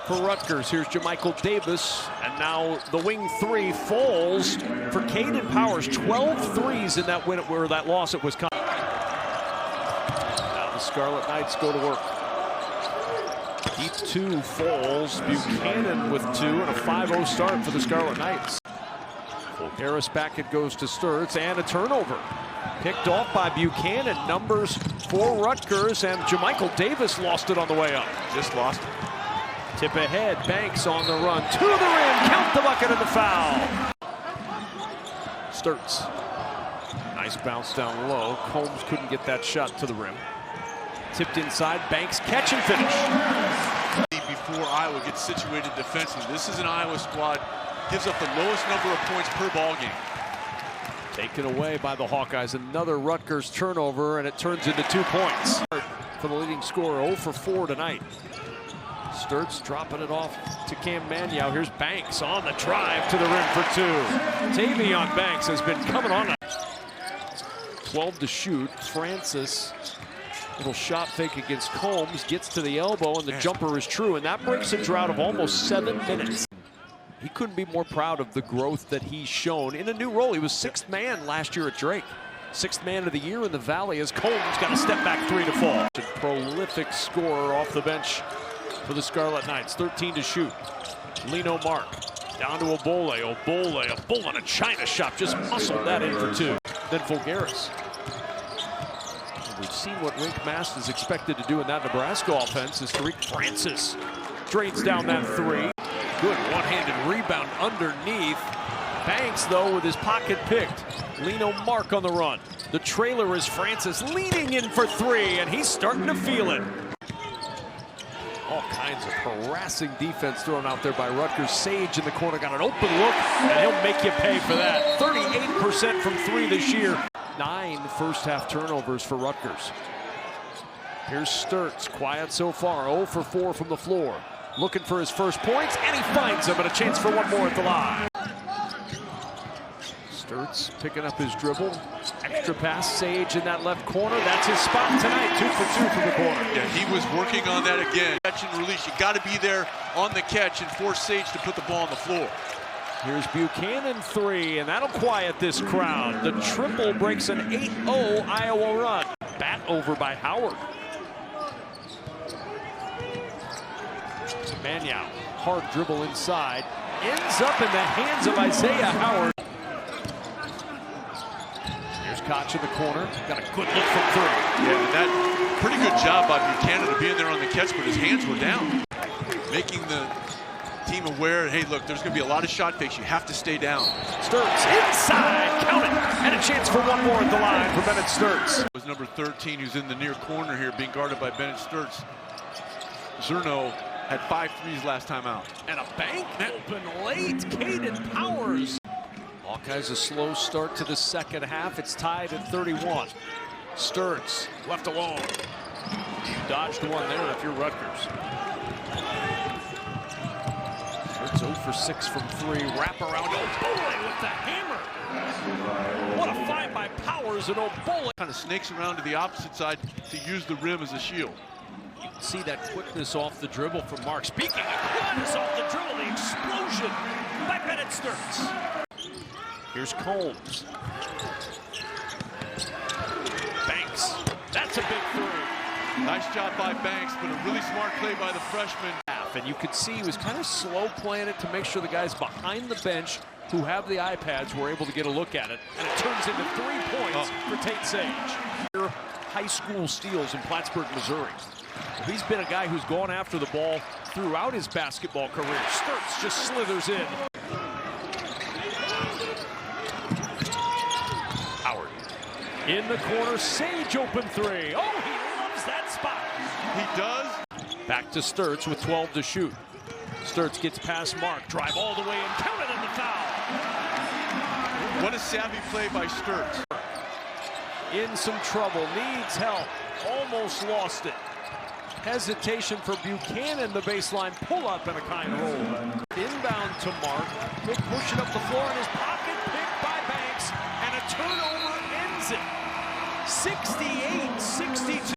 for Rutgers. Here's Jamichael Davis, and now the wing three falls for Caden Powers. 12 threes in that win or that loss at Wisconsin. Now the Scarlet Knights go to work. Deep two falls. Buchanan with two, and a 5-0 start for the Scarlet Knights. Harris back, it goes to Sturts, and a turnover. Picked off by Buchanan, numbers for Rutgers, and Jamichael Davis lost it on the way up. Just lost it. Tip ahead, Banks on the run, to the rim, count the bucket and the foul. Sturts, nice bounce down low. Combs couldn't get that shot to the rim. Tipped inside, Banks catch and finish. Before Iowa gets situated defensively, this is an Iowa squad, gives up the lowest number of points per ball game. Taken away by the Hawkeyes, another Rutgers turnover, and it turns into 2 points. For the leading scorer, 0 for 4 tonight. Sturts dropping it off to Cam Manyow. Here's Banks on the drive to the rim for two. Tavion Banks has been coming on. 12 to shoot. Francis, little shot fake against Combs, gets to the elbow, and the jumper is true, and that breaks a drought of almost 7 minutes. He couldn't be more proud of the growth that he's shown in a new role. He was 6th man last year at Drake. 6th man of the year in the Valley as Combs got a step back three to fall. A prolific scorer off the bench for the Scarlet Knights. 13 to shoot. Lino Mark down to Obole. Obole, a bull on a China shot, just muscled that in for two. Then Fulgaris. We've seen what Rink Mast is expected to do in that Nebraska offense as Tariq Francis drains down that three. Good one-handed rebound underneath. Banks, though, with his pocket picked. Lino Mark on the run. The trailer is Francis leaning in for three, and he's starting to feel it. All kinds of harassing defense thrown out there by Rutgers. Sage in the corner got an open look, and he'll make you pay for that. 38% from three this year. 9 first-half turnovers for Rutgers. Here's Sturts, quiet so far, 0 for 4 from the floor. Looking for his first points, and he finds them, and a chance for one more at the line. Sturts picking up his dribble. Extra pass, Sage in that left corner. That's his spot tonight, 2 for 2 from the corner. Yeah, he was working on that again. Catch and release. You got to be there on the catch and force Sage to put the ball on the floor. Here's Buchanan three, and that'll quiet this crowd. The triple breaks an 8-0 Iowa run. Bat over by Howard. Manyow, hard dribble inside, ends up in the hands of Isaiah Howard. Here's Koch in the corner, got a good look from three. Yeah, that pretty good job by Buchanan to be in there on the catch, but his hands were down. Making the team aware, hey, look, there's going to be a lot of shot fakes. You have to stay down. Sturts inside, count it, and a chance for one more at the line for Bennett Sturts. It was number 13 who's in the near corner here, being guarded by Bennett Sturts. Zerno had 5 threes last time out. And a bank open late, Caden Powers. Hawkeyes a slow start to the second half. It's tied at 31. Sturts left alone. You dodged one there if you're Rutgers. Sturts 0 for 6 from 3. Wrap around Obole with the hammer. What a find by Powers, and Obole Kind of snakes around to the opposite side to use the rim as a shield. You can see that quickness off the dribble from Mark. Speaking of quickness off the dribble, the explosion by Bennett Sturts. Here's Combs. Banks. That's a big three. Nice job by Banks, but a really smart play by the freshman. And you could see he was kind of slow playing it to make sure the guys behind the bench who have the iPads were able to get a look at it. And it turns into 3 points for Tate Sage. High school steals in Plattsburgh, Missouri. He's been a guy who's gone after the ball throughout his basketball career. Sturts just slithers in. Howard in the corner, Sage open three. Oh, he loves that spot. He does. Back to Sturts with 12 to shoot. Sturts gets past Mark, drive all the way and count it in the foul. What a savvy play by Sturts. In some trouble, needs help, almost lost it. Hesitation for Buchanan, the baseline pull-up and a kind roll. Inbound to Mark, he'll push it up the floor in his pocket, picked by Banks, and a turnover ends it. 68-62.